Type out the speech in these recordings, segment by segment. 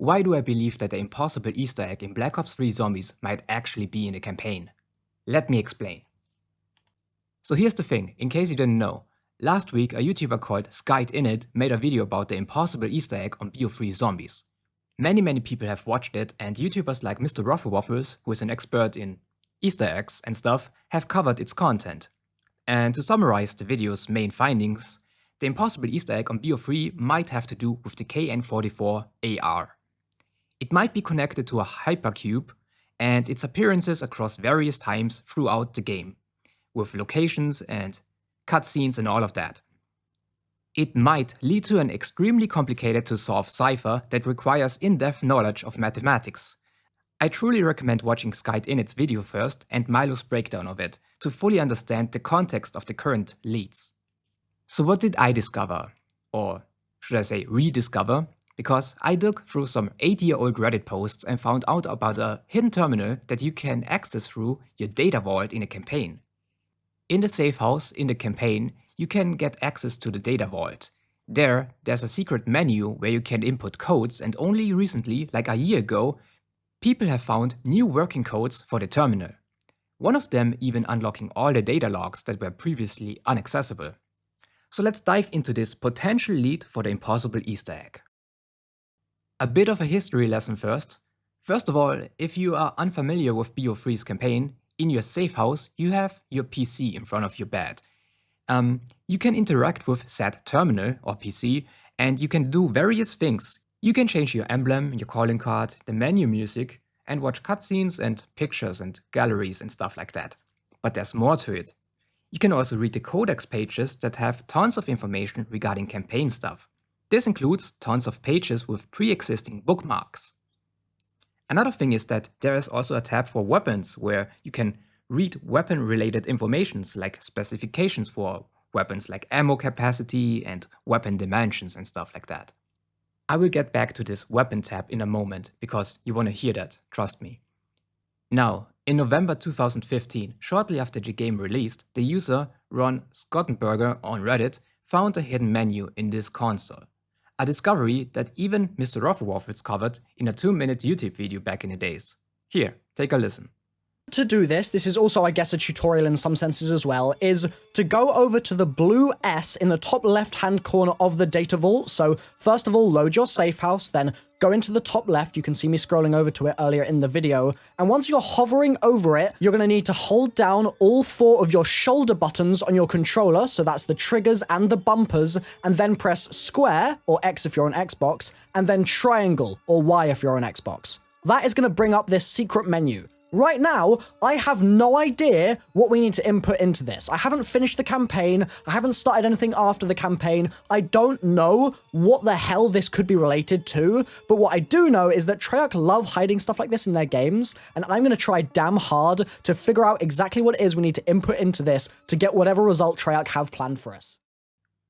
why do I believe that the impossible Easter egg in Black Ops 3 Zombies might actually be in the campaign? Let me explain. So here's the thing, in case you didn't know. Last week a YouTuber called Skite innit made a video about the impossible Easter egg on BO3's Zombies. Many people have watched it, and YouTubers like Mr. Waffles, who is an expert in Easter eggs and stuff, have covered its content. And to summarize the video's main findings, the impossible Easter egg on BO3 might have to do with the KN-44 AR. It might be connected to a Hypercube and its appearances across various times throughout the game, with locations and cutscenes and all of that. It might lead to an extremely complicated to solve cipher that requires in-depth knowledge of mathematics. I truly recommend watching Skite innit's video first and Milo's breakdown of it to fully understand the context of the current leads. So what did I discover? Or should I say rediscover? Because I dug through some 8-year-old Reddit posts and found out about a hidden terminal that you can access through your data vault in a campaign. In the safe house in the campaign, you can get access to the data vault. There's a secret menu where you can input codes, and only recently, like a year ago, people have found new working codes for the terminal. One of them even unlocking all the data logs that were previously inaccessible. So let's dive into this potential lead for the impossible Easter egg. A bit of a history lesson first. First of all, if you are unfamiliar with BO3's campaign, in your safe house you have your PC in front of your bed. You can interact with said terminal or PC, and you can do various things. You can change your emblem, your calling card, the menu music, and watch cutscenes and pictures and galleries and stuff like that. But there's more to it. You can also read the codex pages that have tons of information regarding campaign stuff. This includes tons of pages with pre-existing bookmarks. Another thing is that there is also a tab for weapons where you can read weapon-related informations like specifications for weapons like ammo capacity and weapon dimensions and stuff like that. I will get back to this weapon tab in a moment because you want to hear that, trust me. Now, in November 2015, shortly after the game released, the user Ron Scottenberger on Reddit found a hidden menu in this console. A discovery that even Mr. Waffles covered in a 2-minute YouTube video back in the days. Here, take a listen. To do this is also, I guess, a tutorial in some senses as well, is to go over to the blue S in the top left-hand corner of the data vault. So first of all, load your safe house, then go into the top left. You can see me scrolling over to it earlier in the video. And once you're hovering over it, you're going to need to hold down all 4 of your shoulder buttons on your controller. So that's the triggers and the bumpers, and then press square, or X if you're on Xbox, and then triangle, or Y if you're on Xbox. That is going to bring up this secret menu. Right now, I have no idea what we need to input into this. I haven't finished the campaign. I haven't started anything after the campaign. I don't know what the hell this could be related to, but what I do know is that Treyarch love hiding stuff like this in their games, and I'm going to try damn hard to figure out exactly what it is we need to input into this to get whatever result Treyarch have planned for us.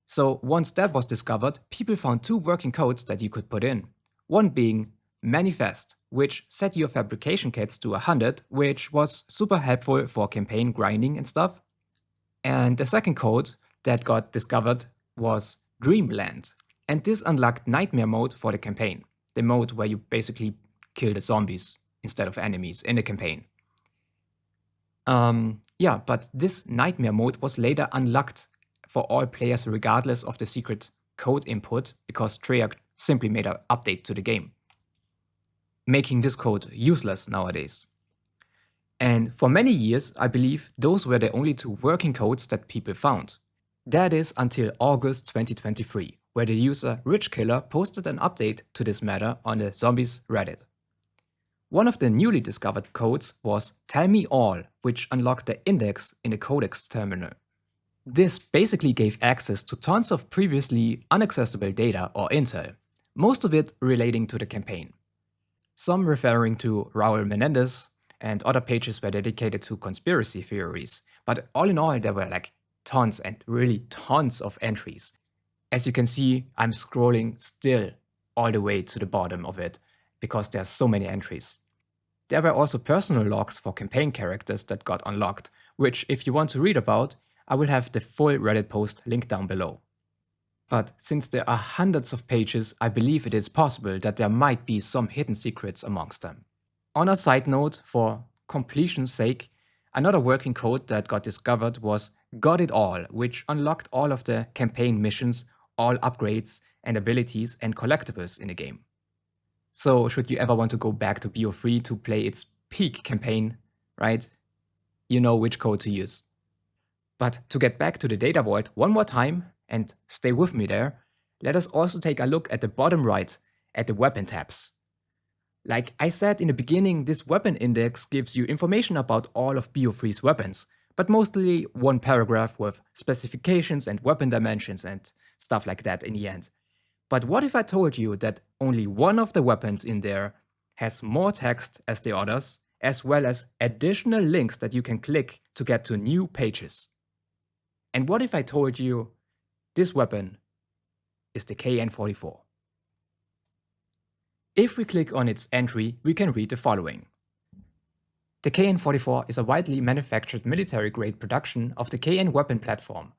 So once that was discovered, people found 2 working codes that you could put in. One being Manifest, which set your fabrication kits to 100, which was super helpful for campaign grinding and stuff. And the second code that got discovered was Dreamland, and this unlocked Nightmare mode for the campaign, the mode where you basically kill the zombies instead of enemies in the campaign. But this Nightmare mode was later unlocked for all players regardless of the secret code input, because Treyarch simply made an update to the game, making this code useless nowadays. And for many years, I believe those were the only 2 working codes that people found. That is until August 2023, where the user RichKiller posted an update to this matter on the Zombies Reddit. One of the newly discovered codes was Tell Me All, which unlocked the index in the codex terminal. This basically gave access to tons of previously inaccessible data or intel, most of it relating to the campaign. Some referring to Raul Menendez, and other pages were dedicated to conspiracy theories, but all in all there were like tons and really tons of entries. As you can see, I'm scrolling still all the way to the bottom of it, because there's so many entries. There were also personal logs for campaign characters that got unlocked, which if you want to read about, I will have the full Reddit post linked down below. But since there are hundreds of pages, I believe it is possible that there might be some hidden secrets amongst them. On a side note, for completion's sake, another working code that got discovered was Got It All, which unlocked all of the campaign missions, all upgrades and abilities and collectibles in the game. So should you ever want to go back to BO3 to play its peak campaign, right? You know which code to use. But to get back to the data vault one more time, and stay with me there, let us also take a look at the bottom right at the weapon tabs. Like I said in the beginning, this weapon index gives you information about all of BO3's weapons, but mostly one paragraph with specifications and weapon dimensions and stuff like that in the end. But what if I told you that only one of the weapons in there has more text as the others, as well as additional links that you can click to get to new pages? And what if I told you this weapon is the KN-44? If we click on its entry, we can read the following. The KN-44 is a widely manufactured military-grade production of the KN weapon platform.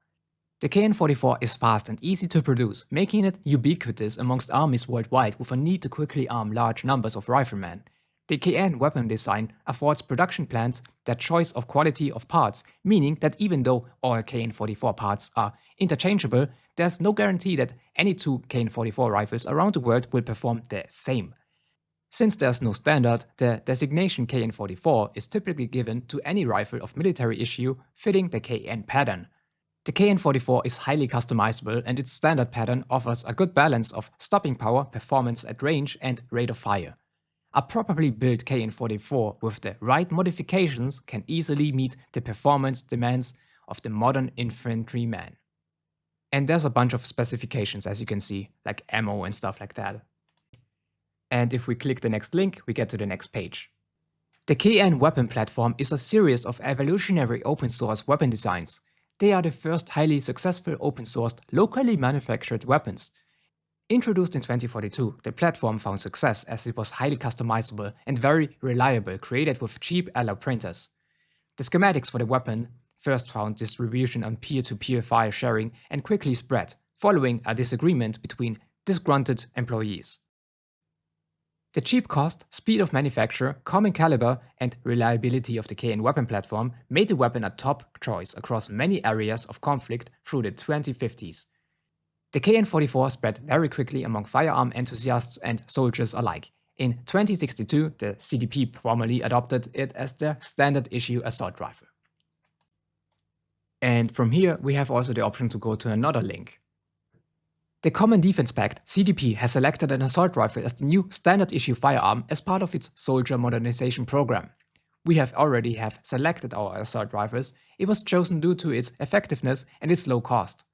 The KN-44 is fast and easy to produce, making it ubiquitous amongst armies worldwide with a need to quickly arm large numbers of riflemen. The KN weapon design affords production plants their choice of quality of parts, meaning that even though all KN-44 parts are interchangeable, there's no guarantee that any two KN-44 rifles around the world will perform the same. Since there's no standard, the designation KN-44 is typically given to any rifle of military issue fitting the KN pattern. The KN-44 is highly customizable and its standard pattern offers a good balance of stopping power, performance at range and rate of fire. A properly built KN-44 with the right modifications can easily meet the performance demands of the modern infantryman. And there's a bunch of specifications, as you can see, like ammo and stuff like that. And if we click the next link, we get to the next page. The KN weapon platform is a series of evolutionary open source weapon designs. They are the first highly successful open sourced, locally manufactured weapons. Introduced in 2042, the platform found success as it was highly customizable and very reliable, created with cheap alloy printers. The schematics for the weapon first found distribution on peer-to-peer file sharing and quickly spread, following a disagreement between disgruntled employees. The cheap cost, speed of manufacture, common caliber, and reliability of the KN weapon platform made the weapon a top choice across many areas of conflict through the 2050s. The KN-44 spread very quickly among firearm enthusiasts and soldiers alike. In 2062, the CDP formally adopted it as their standard issue assault rifle. And from here, we have also the option to go to another link. The Common Defense Pact, CDP, has selected an assault rifle as the new standard issue firearm as part of its soldier modernization program. We already have selected our assault rifles. It was chosen due to its effectiveness and its low cost.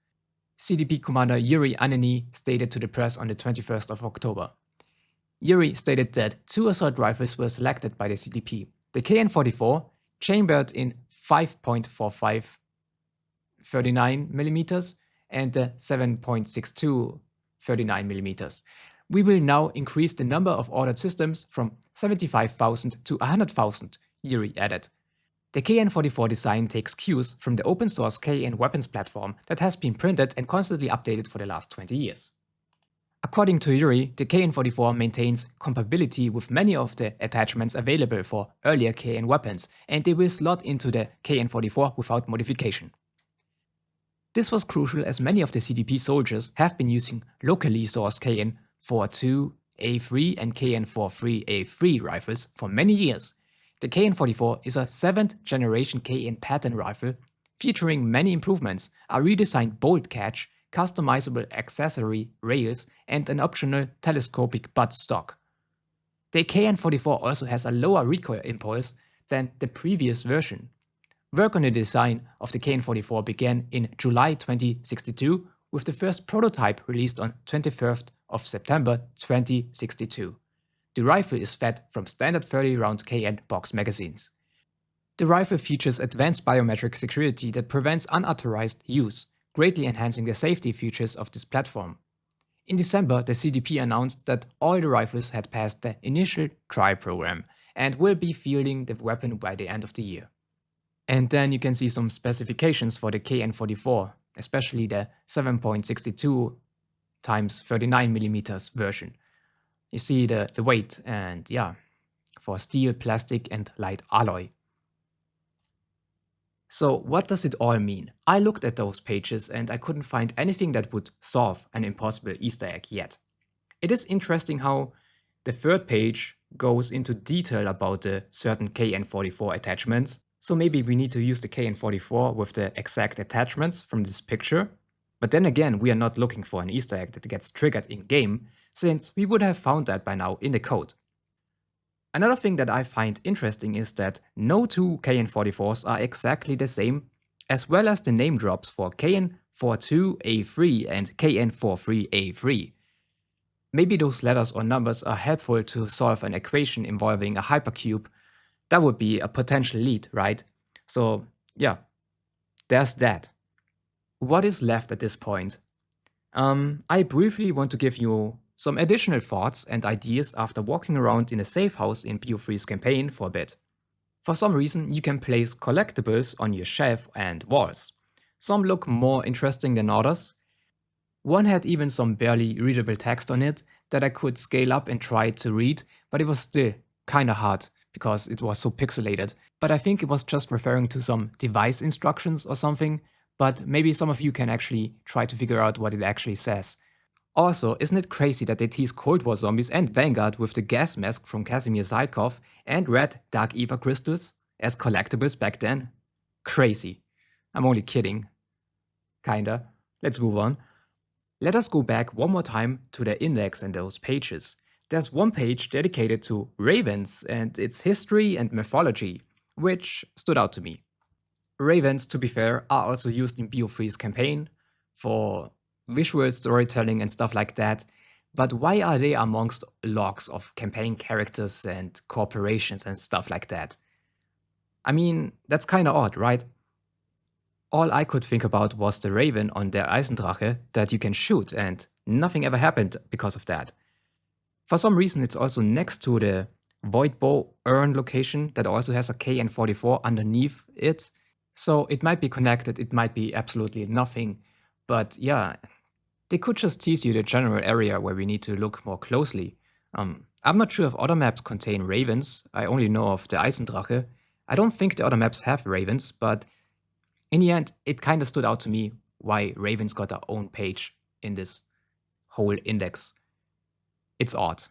CDP Commander Yuri Anany stated to the press on the 21st of October. Yuri stated that two assault rifles were selected by the CDP. The KN-44, chambered in 5.45 39mm, and the 7.62 39mm. We will now increase the number of ordered systems from 75,000 to 100,000, Yuri added. The KN-44 design takes cues from the open source KN weapons platform that has been printed and constantly updated for the last 20 years. According to Yuri, the KN-44 maintains compatibility with many of the attachments available for earlier KN weapons, and they will slot into the KN-44 without modification. This was crucial as many of the CDP soldiers have been using locally sourced KN-42A3 and KN-43A3 rifles for many years. The KN-44 is a 7th generation KN pattern rifle featuring many improvements, a redesigned bolt catch, customizable accessory rails, and an optional telescopic butt stock. The KN-44 also has a lower recoil impulse than the previous version. Work on the design of the KN-44 began in July 2062, with the first prototype released on 21st of September 2062. The rifle is fed from standard 30-round KN box magazines. The rifle features advanced biometric security that prevents unauthorized use, greatly enhancing the safety features of this platform. In December, the CDP announced that all the rifles had passed the initial trial program and will be fielding the weapon by the end of the year. And then you can see some specifications for the KN-44, especially the 7.62 times 39mm version. You see the weight, and yeah, for steel, plastic, and light alloy. So what does it all mean? I looked at those pages and I couldn't find anything that would solve an impossible Easter egg yet. It is interesting how the third page goes into detail about the certain KN-44 attachments. So maybe we need to use the KN-44 with the exact attachments from this picture. But then again, we are not looking for an Easter egg that gets triggered in-game, since we would have found that by now in the code. Another thing that I find interesting is that no two KN-44s are exactly the same, as well as the name drops for KN-42A3 and KN-43A3. Maybe those letters or numbers are helpful to solve an equation involving a hypercube. That would be a potential lead, right? So yeah, there's that. What is left at this point? I briefly want to give you some additional thoughts and ideas after walking around in a safe house in BO3's campaign for a bit. For some reason, you can place collectibles on your shelf and walls. Some look more interesting than others. One had even some barely readable text on it that I could scale up and try to read, but it was still kinda hard because it was so pixelated. But I think it was just referring to some device instructions or something, but maybe some of you can actually try to figure out what it actually says. Also, isn't it crazy that they tease Cold War zombies and Vanguard with the gas mask from Casimir Zykov and red Dark Ether crystals as collectibles back then? Crazy. I'm only kidding. Kinda. Let's move on. Let us go back one more time to the index and those pages. There's one page dedicated to ravens and its history and mythology, which stood out to me. Ravens, to be fair, are also used in BO3's campaign for visual storytelling and stuff like that, but why are they amongst logs of campaign characters and corporations and stuff like that? I mean, that's kinda odd, right? All I could think about was the raven on their Eisendrache that you can shoot, and nothing ever happened because of that. For some reason, it's also next to the Void Bow urn location that also has a KN-44 underneath it. So it might be connected, it might be absolutely nothing, but yeah, they could just tease you the general area where we need to look more closely. I'm not sure if other maps contain ravens, I only know of the Eisendrache. I don't think the other maps have ravens, but in the end, it kinda stood out to me why ravens got their own page in this whole index. It's odd.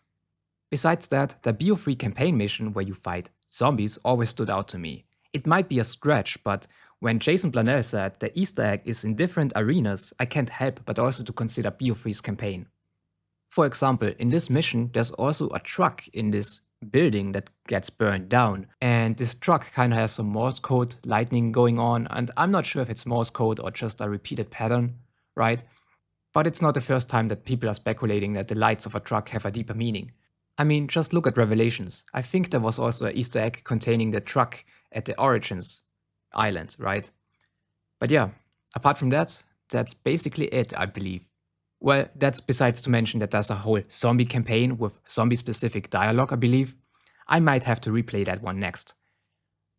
Besides that, the BO3 campaign mission where you fight zombies always stood out to me. It might be a stretch, but when Jason Blundell said the Easter egg is in different arenas, I can't help but also to consider BO3's campaign. For example, in this mission, there's also a truck in this building that gets burned down, and this truck kinda has some Morse code lightning going on, and I'm not sure if it's Morse code or just a repeated pattern, right? But it's not the first time that people are speculating that the lights of a truck have a deeper meaning. I mean, just look at Revelations. I think there was also an Easter egg containing the truck at the Origins island, right? But yeah, apart from that, that's basically it, I believe. Well, that's besides to mention that there's a whole zombie campaign with zombie-specific dialogue, I believe. I might have to replay that one next.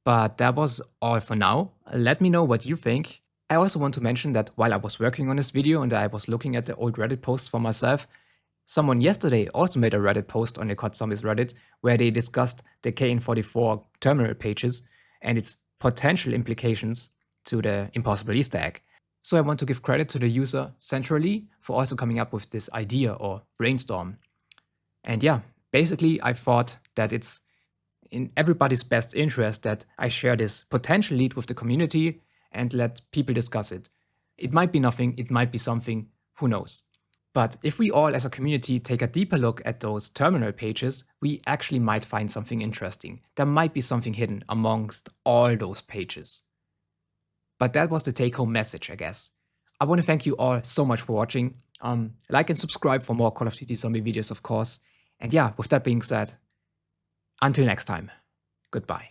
But that was all for now. Let me know what you think. I also want to mention that while I was working on this video and I was looking at the old Reddit posts for myself, someone yesterday also made a Reddit post on the COD Zombies Reddit where they discussed the KN-44 terminal pages and its potential implications to the impossible Easter egg. So I want to give credit to the user centrally for also coming up with this idea or brainstorm. And yeah, basically I thought that it's in everybody's best interest that I share this potential lead with the community and let people discuss it. It might be nothing, it might be something, who knows. But if we all as a community take a deeper look at those terminal pages, we actually might find something interesting. There might be something hidden amongst all those pages. But that was the take-home message, I guess. I want to thank you all so much for watching. Like and subscribe for more Call of Duty Zombie videos, of course. And yeah, with that being said, until next time, goodbye.